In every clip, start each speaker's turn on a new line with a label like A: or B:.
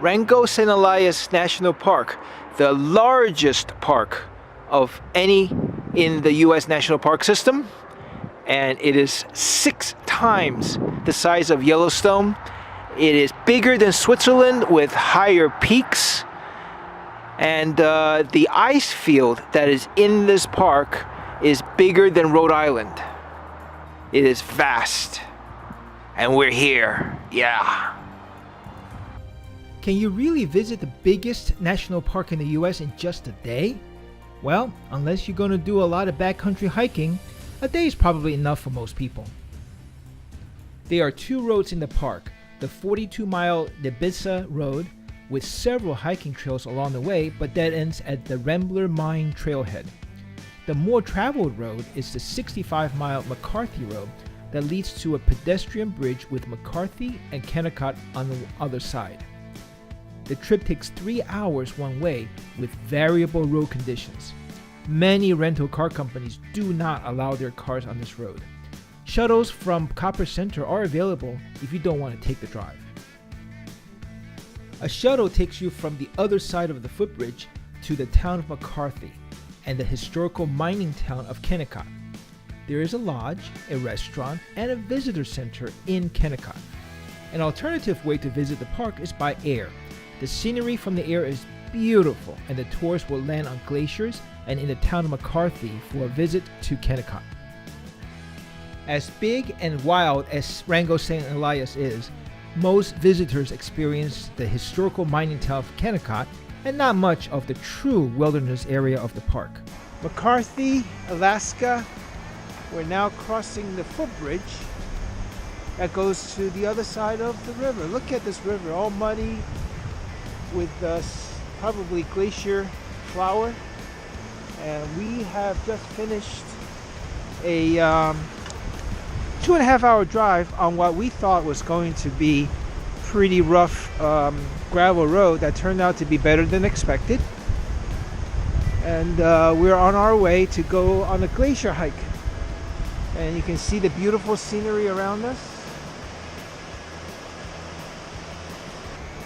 A: Wrangell St. Elias National Park, the largest park of any in the U.S. National Park system, and it is 6 times the size of Yellowstone. It is bigger than Switzerland with higher peaks, and the ice field that is in this park is bigger than Rhode Island. It is vast, and we're here, yeah. Can you really visit the biggest national park in the US in just a day? Well, unless you're going to do a lot of backcountry hiking, a day is probably enough for most people. There are 2 roads in the park, the 42-mile Nebissa Road with several hiking trails along the way, but that ends at the Rambler Mine trailhead. The more traveled road is the 65-mile McCarthy Road that leads to a pedestrian bridge with McCarthy and Kennecott on the other side. The trip takes 3 hours one way with variable road conditions. Many rental car companies do not allow their cars on this road. Shuttles from Copper Center are available if you don't want to take the drive. A shuttle takes you from the other side of the footbridge to the town of McCarthy and the historical mining town of Kennecott. There is a lodge, a restaurant, and a visitor center in Kennecott. An alternative way to visit the park is by air. The scenery from the air is beautiful, and the tours will land on glaciers and in the town of McCarthy for a visit to Kennecott. As big and wild as Wrangell St. Elias is, most visitors experience the historical mining town of Kennecott and not much of the true wilderness area of the park. McCarthy, Alaska. We're now crossing the footbridge that goes to the other side of the river. Look at this river, all muddy with probably glacier flour. And we have just finished a 2.5-hour drive on what we thought was going to be pretty rough gravel road that turned out to be better than expected. And we're on our way to go on a glacier hike. And you can see the beautiful scenery around us.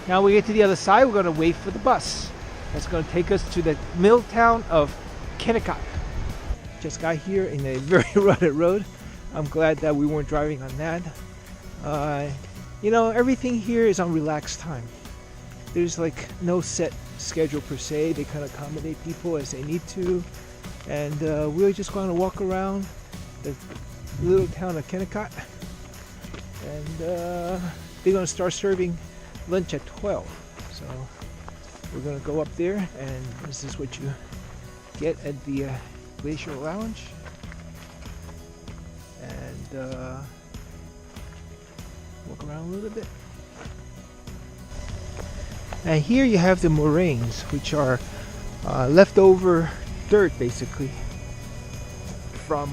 A: Now we get to the other side, we're going to wait for the bus. That's going to take us to the mill town of Kennecott. Just got here in a very rutted road. I'm glad that we weren't driving on that. Everything here is on relaxed time. There's like no set schedule per se. They kind of accommodate people as they need to. And we're just going to walk around the little town of Kennecott. And they're going to start serving lunch at 12. So we're going to go up there, and this is what you get at the Glacier Lounge. And walk around a little bit. And here you have the moraines, which are leftover dirt basically from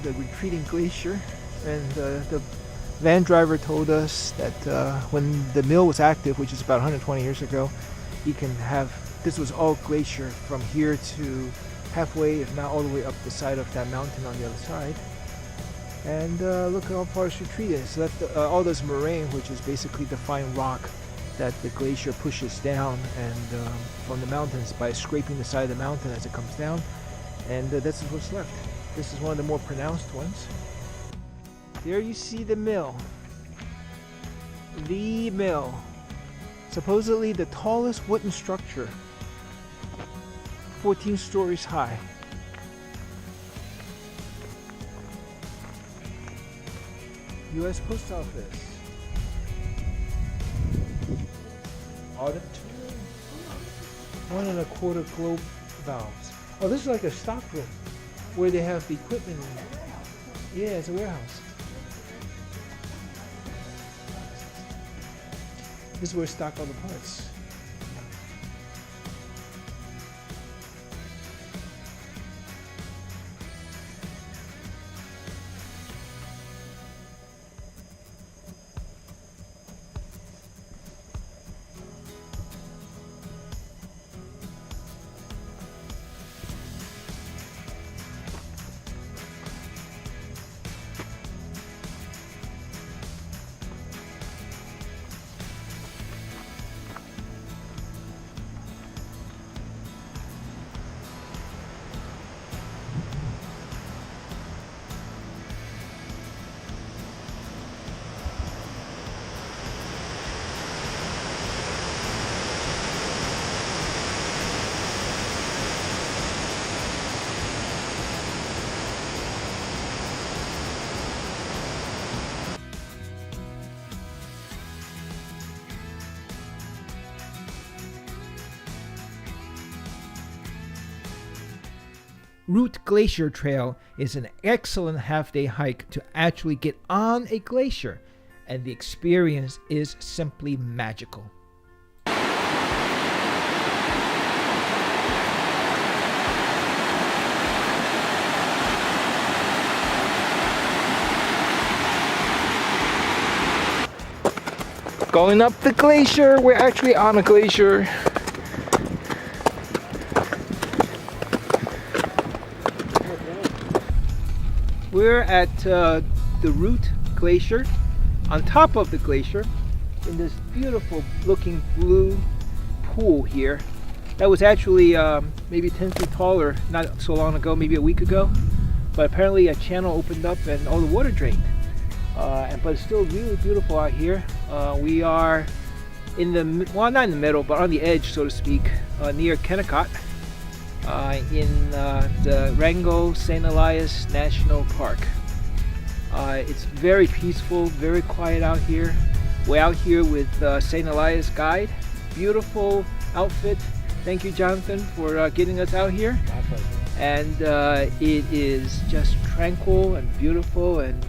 A: the retreating glacier. And the van driver told us that when the mill was active, which is about 120 years ago, this was all glacier from here to halfway, if not all the way up the side of that mountain on the other side. And look how far it's retreated. It's left all this moraine, which is basically the fine rock that the glacier pushes down and from the mountains by scraping the side of the mountain as it comes down. And this is what's left. This is one of the more pronounced ones. There you see the mill. The mill. Supposedly the tallest wooden structure. 14 stories high. U.S. Post Office. Auditorium. 1.25 globe valves. Oh, this is like a stock room where they have the equipment in it. Yeah, it's a warehouse. This is where they stock all the parts. Route Glacier Trail is an excellent half-day hike to actually get on a glacier, and the experience is simply magical. Going up the glacier, we're actually on a glacier. We're at the Route Glacier, on top of the glacier, in this beautiful looking blue pool here. That was actually maybe 10 feet taller not so long ago, maybe a week ago. But apparently a channel opened up and all the water drained. But it's still really beautiful out here. We are in the, well, not in the middle, but on the edge, so to speak, near Kennecott, in the Wrangell St. Elias National Park. It's very peaceful, very quiet out here. We're out here with St. Elias guide. Beautiful outfit. Thank you, Jonathan, for getting us out here.
B: My pleasure.
A: And it is just tranquil and beautiful, and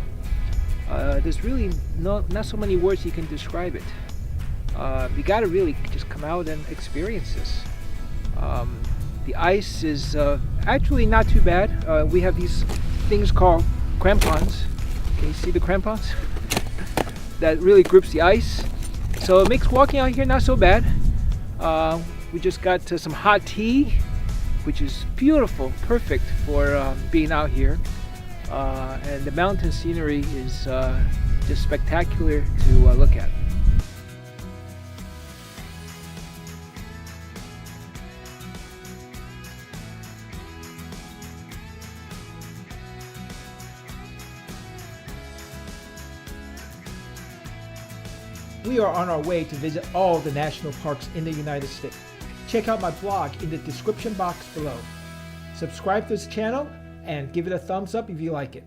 A: there's really not so many words you can describe it. You gotta really just come out and experience this. The ice is actually not too bad. We have these things called crampons. Can you see the crampons? That really grips the ice. So it makes walking out here not so bad. We just got some hot tea, which is beautiful, perfect for being out here. And the mountain scenery is just spectacular to look at. We are on our way to visit all the national parks in the United States. Check out my blog in the description box below. Subscribe to this channel and give it a thumbs up if you like it.